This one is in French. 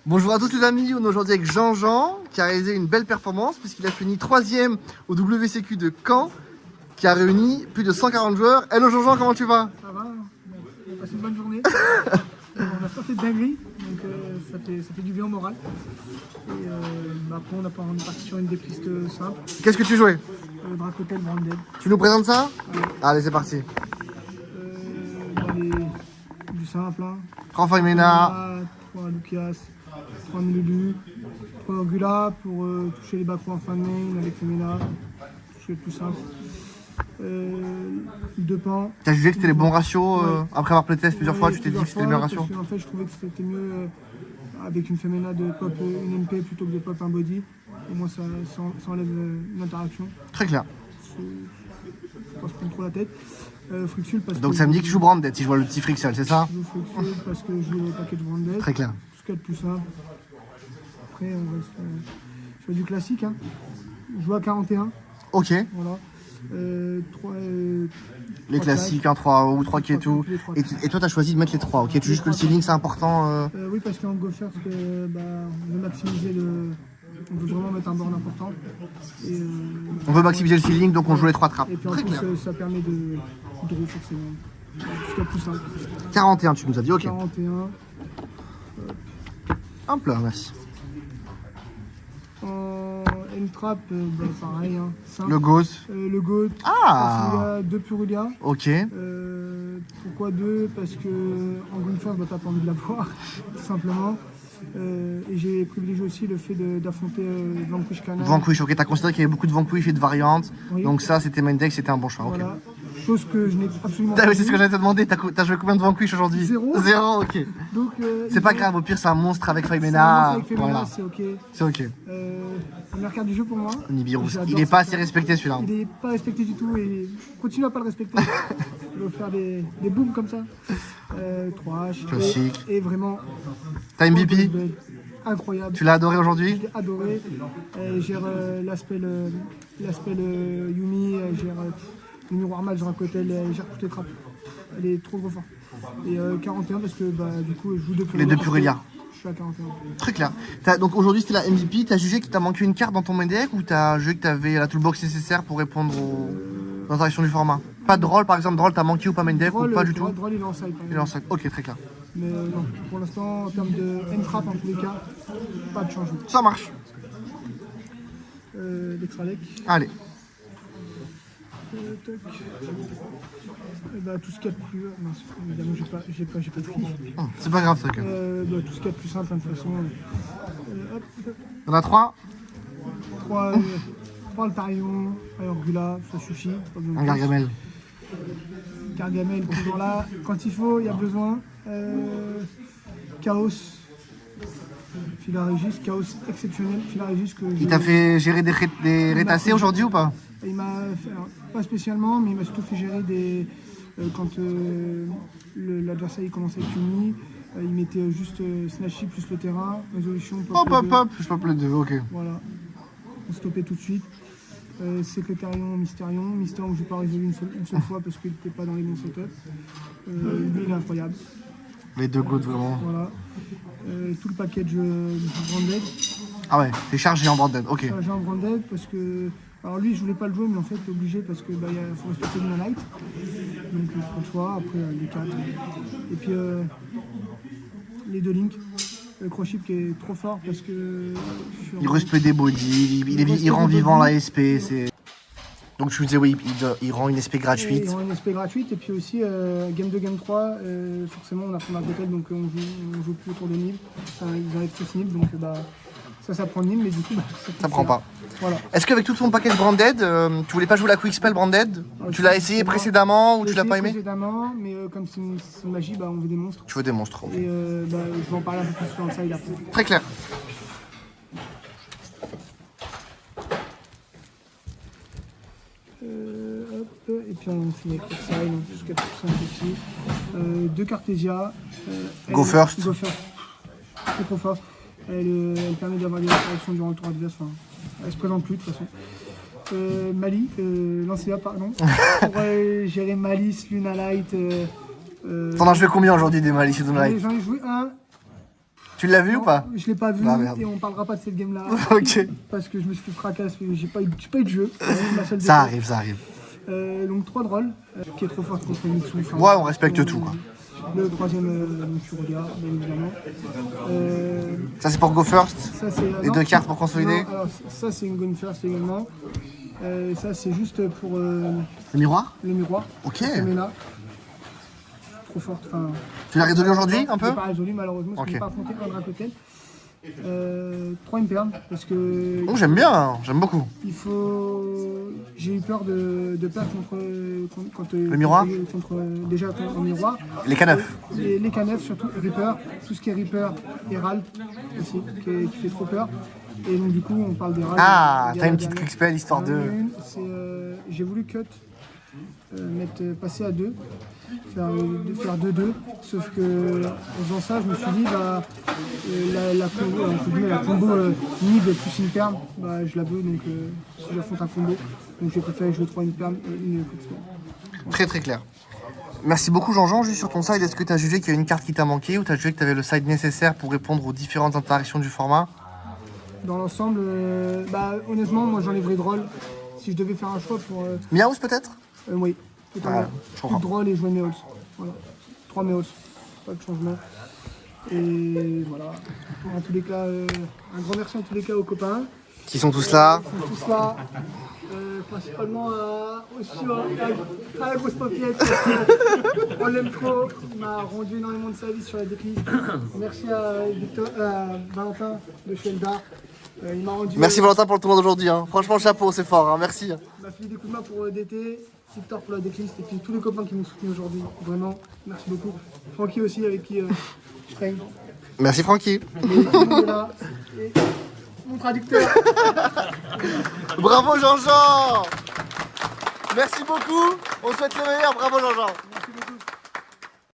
Bonjour à tous les amis, on est aujourd'hui avec Jean-Jean qui a réalisé une belle performance puisqu'il a fini 3ème au WCQ de Caen qui a réuni plus de 140 joueurs. Hello Jean-Jean, comment tu vas? Ça va, on a passé une bonne journée. On n'a pas fait de dinguerie, donc ça fait du bien au moral. Et après on est parti sur une des pistes simples. Qu'est-ce que tu jouais? Dracotel, Branded. Tu nous présentes ça? Ouais. Allez, c'est parti. Du simple, hein. 3 Faimena, 3 Lucias, 3 Lulu, 3 Angula pour toucher les backs en fin de main avec Femena, toucher le plus simple. 2 pans. tu as jugé que c'était les bons ratios Ouais. après avoir playtest plusieurs fois, tu t'es dit que c'était le meilleur ratio? Parce que, en fait, je trouvais que c'était mieux avec une Femena de pop une MP plutôt que de pop un body. Au moins ça enlève l'interaction. Très clair. Je pense pas trop la tête. Frixule parce Donc que ça me dit que tu joues Branded si je vois le petit Frixel, c'est ça? je joue Frixule parce que je joue au package Branded. Très clair. Ce qu'il y a de plus simple. Après on reste sur du classique. Hein. Je joue à 41. Ok. Voilà. 3, Les classiques, 1, 3 ou 3 qui est tout. Et toi, tu as choisi de mettre les 3, ok? Tu juges que le ceiling, c'est important oui, parce qu'en Go First, on veut maximiser on veut vraiment mettre un board important. Et, On veut maximiser le ceiling, donc on joue les 3 trappes. et puis en Très plus, clair. ça permet de draw forcément. Ce qu'il y a de plus simple. 41, tu nous as dit, ok. 41. Hop là, merci. En N-Trap, pareil. Hein, simple. Le Ghost. Le Goat. Ah 2 Purulia. Ok. Pourquoi 2? Parce que en Green First, t'as pas envie de la voir, tout simplement. Et j'ai privilégié aussi le fait d'affronter Vanquish Canal. Vanquish, ok. T'as considéré qu'il y avait beaucoup de Vanquish et de variantes. Oui. Donc ça, c'était main deck, c'était un bon choix, ok. Voilà. Chose que je n'ai absolument Ah pas oui, c'est ce que vue. j'allais te demander. T'as joué combien de Vanquish aujourd'hui? 0. 0, ok. Donc, C'est pas grave, au pire, c'est un monstre avec C'est un Faimena. monstre avec Femena, Voilà, c'est ok. c'est ok. La meilleure carte du jeu pour moi. Nibiru, J'adore il est cette pas assez carte. respecté celui-là. Il est pas respecté du tout et continue à pas le respecter. Il va faire des booms comme ça. 3 H. Classique. Et vraiment. T'as MVP? Incroyable. Tu l'as adoré aujourd'hui? Je l'ai adoré. Elle gère l'aspect Yumi, elle gère le miroir match Dracotel, elle gère toutes les trappes. Elle est trop forte. Et 41 parce que du coup je joue 2 Les 2 Purulia. Je suis à 41. Très clair. Donc aujourd'hui c'était la MVP, t'as jugé qu'il t'a manqué une carte dans ton main deck ou t'as jugé que t'avais la toolbox nécessaire pour répondre aux interactions du format? Pas de drôle par exemple, drôle t'as manqué ou pas main deck ou pas du tout? Droll, il est en side. Il est en sac. Ok, très clair. Mais non, pour l'instant en termes de N-trap en tous les cas, pas de changement. Ça marche. L'extra deck. Allez. Toc. Tout ce qu'il y a de plus. Mince, évidemment j'ai pas de tri. C'est pas grave ça que. Tout ce qu'il y a de plus simple, hein, de toute façon. Hop. On a 3. 3 Altarion, Orgula, ça suffit. Pas besoin de Un plus. Gargamel. Gargamel, toujours là. Quand il faut, il y a besoin. Chaos. Philarégis, Chaos exceptionnel. Philarégis que Il t'a fait gérer des rétassés aujourd'hui ou pas? Il m'a fait, alors, pas spécialement, mais il m'a surtout fait gérer des. Quand l'adversaire commençait avec Yumi, il mettait juste Snatchy plus le terrain, résolution. Hop le hop deux. hop, je peux le 2, ok. Voilà, on stoppait tout de suite. Secrétarion, Mystérion. Mystérion que je n'ai pas résolu une seule fois parce qu'il n'était pas dans les bons setups. Lui, il est incroyable. Les 2 gouttes vraiment. Voilà. Tout le package Branded. Ah ouais, t'es chargé en Branded, ok. J'ai un Branded parce que. Alors lui, je voulais pas le jouer, mais en fait, t'es obligé parce que faut respecter le light. Donc, il faut le choix. Après, les 4. Et puis, les 2 links. Le Crochip qui est trop fort parce que. Il respecte des body, il rend vivant la SP. Donc tu me disais, oui, il rend une SP gratuite. Ils ont une SP gratuite. Et puis aussi, Game 2, Game 3, forcément, on a fait Dracotel, donc on joue plus autour de Nib. Ils enlèvent tous Nib, donc ça prend Nib, mais du coup, Ça prend pas. Voilà. Est-ce qu'avec tout ton package Branded, tu voulais pas jouer la Quick Spell Branded? Tu l'as essayé précédemment ou tu l'as pas aimé? Précédemment, mais comme c'est une magie, on veut des monstres. Tu veux des monstres. Et je vais en parler un peu plus dans le side après. Très clair. Et puis on finit avec le side, donc jusqu'à tout simple aussi. 2 Cartesia. Go first. Go first. C'est trop fort. Elle permet d'avoir des interactions durant le tour adverse. Enfin, elle se présente plus de toute façon. Mali, Lancea, pardon. Pour gérer Malice, Luna Light. T'en as joué combien aujourd'hui des Malice et de Light? J'en ai joué un. Tu l'as vu ou pas? Je l'ai pas vu Ah, merde. et on parlera pas de cette game là. Ok. Parce que je me suis fait fracasser, j'ai pas eu de jeu. C'est ma seule Ça défaite. arrive, ça arrive. Donc 3 drôles, qui est trop forte contre Mitsu. Enfin, Ouais, on respecte tout, quoi. Le troisième, Churuga, bien évidemment. Ça, c'est pour Go First. Ça, c'est, Les non, 2 cartes pour consolider. non, alors, ça, c'est une gun first également. Ça, c'est juste pour Le miroir. le miroir. Ok. Ça met là. Trop forte. Enfin, Tu l'as résolu aujourd'hui, un je peu? l'ai pas résolu, malheureusement, parce Ok. que je n'ai pas affronté un Dracotel. 3 Imperm, parce que Oh, j'aime bien, hein. J'aime beaucoup. il faut. J'ai eu peur de perdre contre Le miroir? Déjà contre le miroir. Les canefs. Les canefs, surtout Reaper, tout ce qui est Reaper, Herald aussi, qui fait trop peur. Et donc du coup on parle d'Herald. Ah, Il y a t'as la une petite dernière. quick spell histoire de. J'ai voulu cut, passer à 2, faire 2-2, sauf que en faisant ça je me suis dit la combo, entre guillemets, la combo mid plus une perme, je la veux, donc si j'affronte un combo, donc j'ai préféré jouer 3 une perme et une quick spell. Très très clair. Merci beaucoup Jean-Jean. Juste sur ton side, est-ce que tu as jugé qu'il y a une carte qui t'a manqué ou tu as jugé que tu avais le side nécessaire pour répondre aux différentes interactions du format? Dans l'ensemble, honnêtement, moi j'enlèverais Droll. Si je devais faire un choix pour. Miaus peut-être? Oui, totalement. Ouais, je comprends. Plus Droll et jouer Meols. Voilà. 3 Meols. Pas de changement. Et voilà. En tous les cas, un grand merci en tous les cas aux copains. Qui sont tous là? Ils sont tous là. Principalement à la grosse paupiette. On l'aime trop. Il m'a rendu énormément de service sur la déclisse. Merci à Valentin de chez Eldar. Il m'a rendu. Merci Valentin pour le tournoi d'aujourd'hui. Hein. Franchement, chapeau, c'est fort. Hein. Merci. Il m'a filé des coups de main pour DT, Victor pour la décliste et puis tous les copains qui m'ont soutenu aujourd'hui. Vraiment, merci beaucoup. Francky aussi avec qui je traîne. Merci Francky. Et tout le monde est là. Et mon traducteur. Bravo Jean-Jean. Merci beaucoup. On souhaite le meilleur. Bravo Jean-Jean. Merci beaucoup.